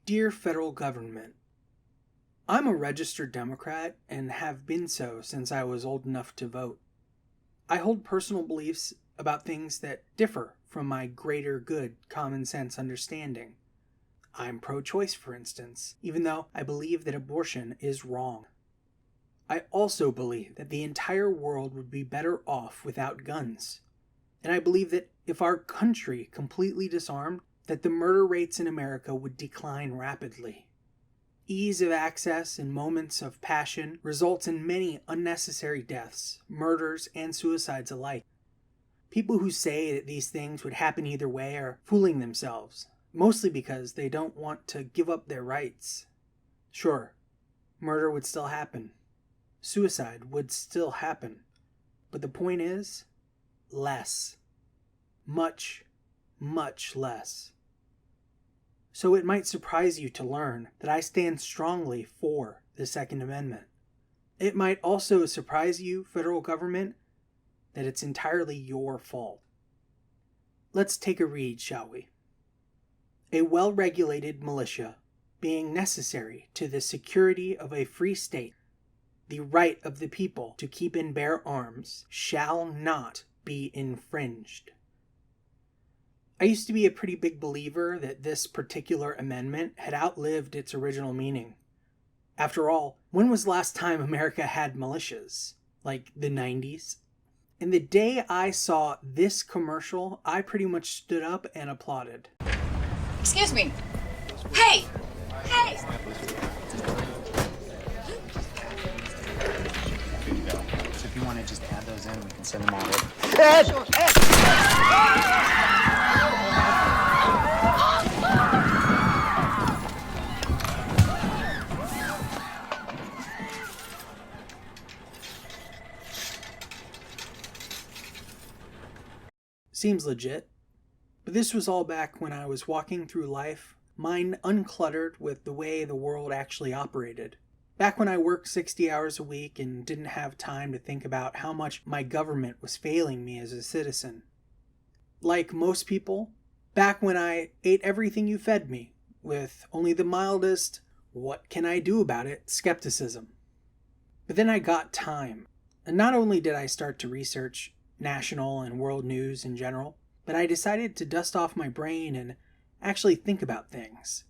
Dear Federal Government, I'm a registered Democrat and have been so since I was old enough to vote. I hold personal beliefs about things that differ from my greater good common sense understanding. I'm pro-choice, for instance, even though I believe that abortion is wrong. I also believe that the entire world would be better off without guns. And I believe that if our country completely disarmed, that the murder rates in America would decline rapidly. Ease of access in moments of passion results in many unnecessary deaths, murders, and suicides alike. People who say that these things would happen either way are fooling themselves, mostly because they don't want to give up their rights. Sure, murder would still happen. Suicide would still happen. But the point is, less. Much, much less. So it might surprise you to learn that I stand strongly for the Second Amendment. It might also surprise you, federal government, that it's entirely your fault. Let's take a read, shall we? A well-regulated militia, being necessary to the security of a free state, the right of the people to keep and bear arms, shall not be infringed. I used to be a pretty big believer that this particular amendment had outlived its original meaning. After all, when was the last time America had militias? Like the 90s? And the day I saw this commercial, I pretty much stood up and applauded. Excuse me. Hey! Hey! So if you want to just add those in, we can send them all over. Seems legit. But this was all back when I was walking through life, mind uncluttered with the way the world actually operated. Back when I worked 60 hours a week and didn't have time to think about how much my government was failing me as a citizen. Like most people, back when I ate everything you fed me, with only the mildest, what can I do about it, skepticism. But then I got time, and not only did I start to research national and world news in general, but I decided to dust off my brain and actually think about things.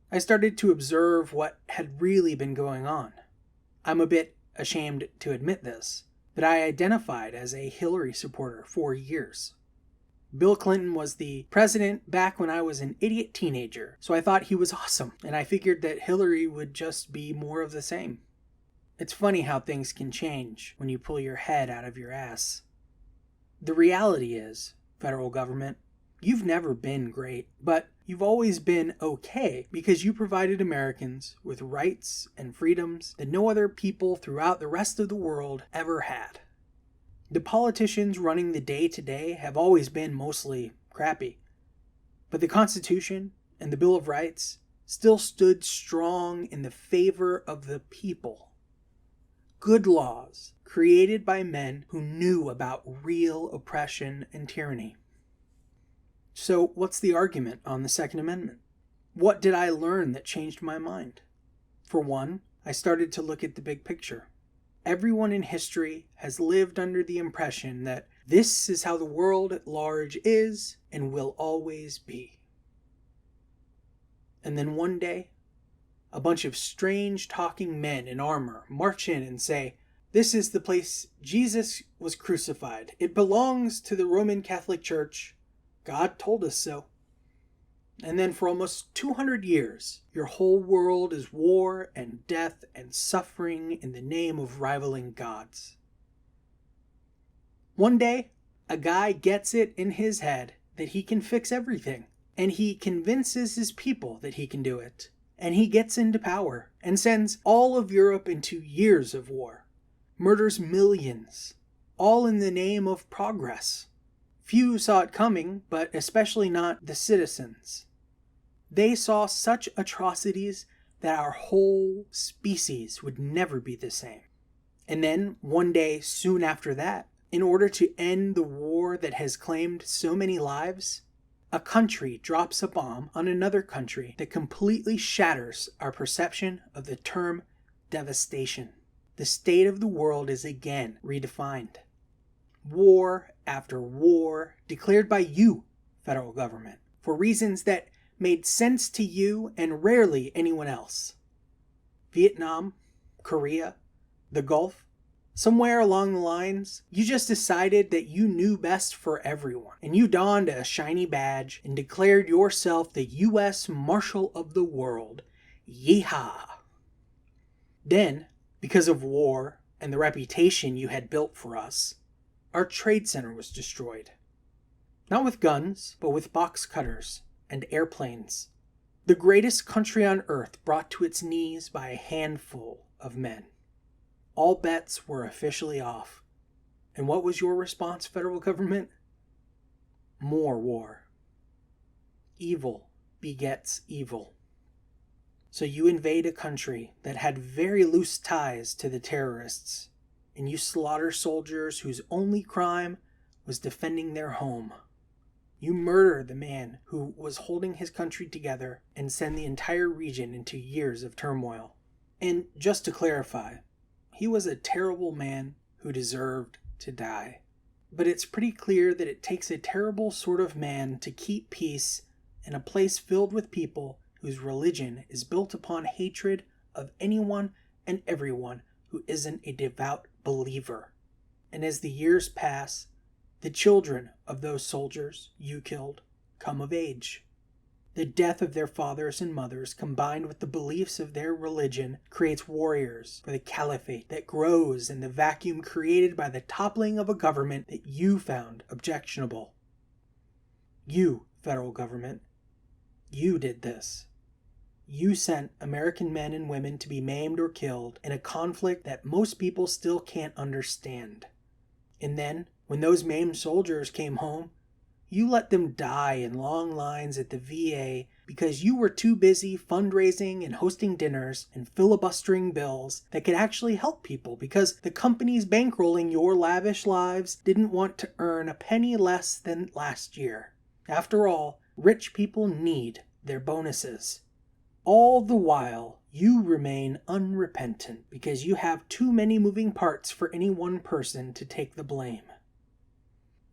I started to observe what had really been going on. I'm a bit ashamed to admit this, but I identified as a Hillary supporter for years. Bill Clinton was the president back when I was an idiot teenager, so I thought he was awesome, and I figured that Hillary would just be more of the same. It's funny how things can change when you pull your head out of your ass. The reality is, federal government, you've never been great, but you've always been okay because you provided Americans with rights and freedoms that no other people throughout the rest of the world ever had. The politicians running the day-to-day have always been mostly crappy, but the Constitution and the Bill of Rights still stood strong in the favor of the people. Good laws created by men who knew about real oppression and tyranny. So what's the argument on the Second Amendment? What did I learn that changed my mind? For one, I started to look at the big picture. Everyone in history has lived under the impression that this is how the world at large is and will always be. And then one day, a bunch of strange talking men in armor march in and say, "This is the place Jesus was crucified. It belongs to the Roman Catholic Church. God told us so." And then for almost 200 years, your whole world is war and death and suffering in the name of rivaling gods. One day, a guy gets it in his head that he can fix everything, and he convinces his people that he can do it. And he gets into power and sends all of Europe into years of war, murders millions, all in the name of progress. Few saw it coming, but especially not the citizens. They saw such atrocities that our whole species would never be the same. And then, one day soon after that, in order to end the war that has claimed so many lives, A country drops a bomb on another country that completely shatters our perception of the term devastation. The state of the world is again redefined. War after war declared by you, federal government, for reasons that made sense to you and rarely anyone else. Vietnam, Korea, the Gulf. Somewhere along the lines, you just decided that you knew best for everyone, and you donned a shiny badge and declared yourself the U.S. Marshal of the World. Yeehaw! Then, because of war and the reputation you had built for us, our trade center was destroyed. Not with guns, but with box cutters and airplanes. The greatest country on earth brought to its knees by a handful of men. All bets were officially off. And what was your response, federal government? More war. Evil begets evil. So you invade a country that had very loose ties to the terrorists, and you slaughter soldiers whose only crime was defending their home. You murder the man who was holding his country together and send the entire region into years of turmoil. And just to clarify, he was a terrible man who deserved to die. But it's pretty clear that it takes a terrible sort of man to keep peace in a place filled with people whose religion is built upon hatred of anyone and everyone who isn't a devout believer. And as the years pass, the children of those soldiers you killed come of age. The death of their fathers and mothers, combined with the beliefs of their religion, creates warriors for the caliphate that grows in the vacuum created by the toppling of a government that you found objectionable. You, federal government, you did this. You sent American men and women to be maimed or killed in a conflict that most people still can't understand. And then, when those maimed soldiers came home, you let them die in long lines at the VA because you were too busy fundraising and hosting dinners and filibustering bills that could actually help people because the companies bankrolling your lavish lives didn't want to earn a penny less than last year. After all, rich people need their bonuses. All the while, you remain unrepentant because you have too many moving parts for any one person to take the blame.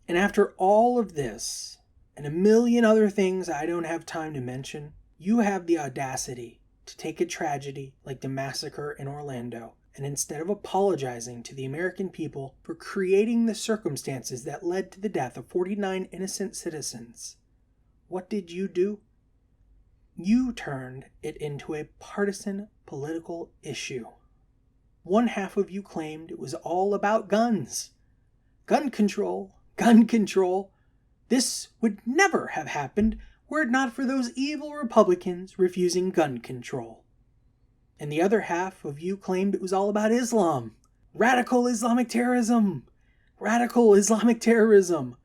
And after all of this, and a million other things I don't have time to mention, you have the audacity to take a tragedy like the massacre in Orlando, and instead of apologizing to the American people for creating the circumstances that led to the death of 49 innocent citizens, what did you do? You turned it into a partisan political issue. One half of you claimed it was all about guns. Gun control. Gun control. This would never have happened were it not for those evil Republicans refusing gun control. And the other half of you claimed it was all about Islam. Radical Islamic terrorism. Radical Islamic terrorism.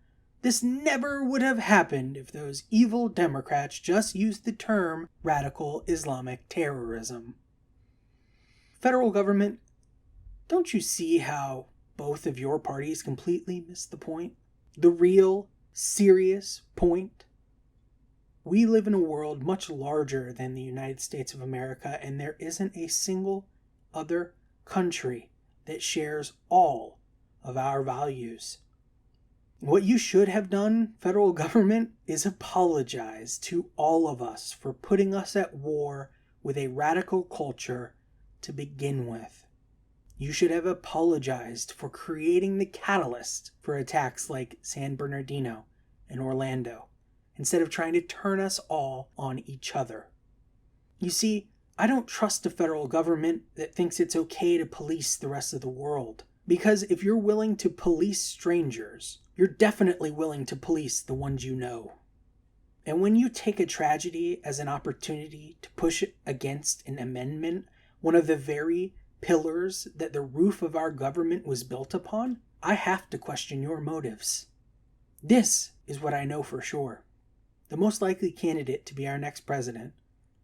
This never would have happened if those evil Democrats just used the term radical Islamic terrorism. Federal government, don't you see how both of your parties completely missed the point? The real, serious point? We live in a world much larger than the United States of America, and there isn't a single other country that shares all of our values. What you should have done, federal government, is apologize to all of us for putting us at war with a radical culture to begin with. You should have apologized for creating the catalyst for attacks like San Bernardino and Orlando, instead of trying to turn us all on each other. You see, I don't trust a federal government that thinks it's okay to police the rest of the world. Because if you're willing to police strangers, you're definitely willing to police the ones you know. And when you take a tragedy as an opportunity to push it against an amendment, one of the very pillars that the roof of our government was built upon, I have to question your motives. This is what I know for sure. The most likely candidate to be our next president,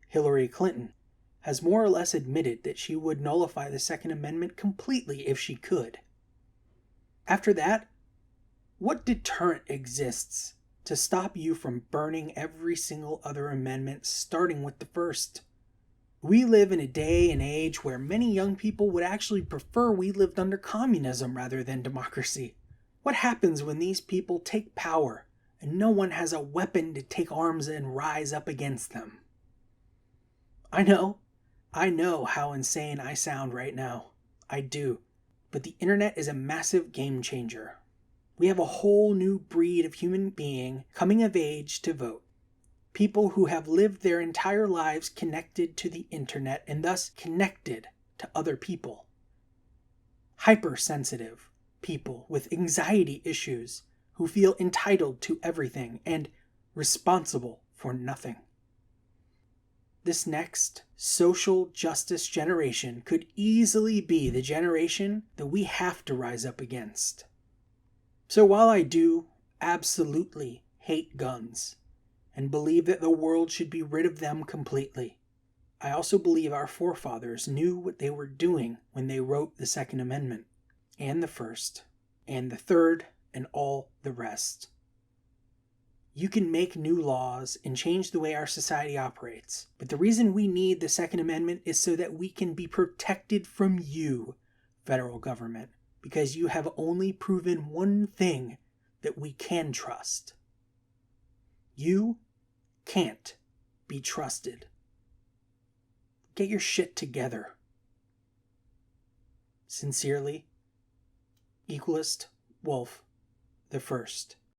Hillary Clinton, has more or less admitted that she would nullify the Second Amendment completely if she could. After that, what deterrent exists to stop you from burning every single other amendment, starting with the first. We live in a day and age where many young people would actually prefer we lived under communism rather than democracy. What happens when these people take power and no one has a weapon to take arms and rise up against them? I know how insane I sound right now. I do. But the internet is a massive game changer. We have a whole new breed of human being coming of age to vote. People who have lived their entire lives connected to the internet and thus connected to other people. Hypersensitive people with anxiety issues who feel entitled to everything and responsible for nothing. This next social justice generation could easily be the generation that we have to rise up against. So while I do absolutely hate guns and believe that the world should be rid of them completely, I also believe our forefathers knew what they were doing when they wrote the Second Amendment, and the First, and the Third, and all the rest. You can make new laws and change the way our society operates, but the reason we need the Second Amendment is so that we can be protected from you, federal government, because you have only proven one thing that we can trust. You can't be trusted. Get your shit together. Sincerely, Equalist Wolf the First.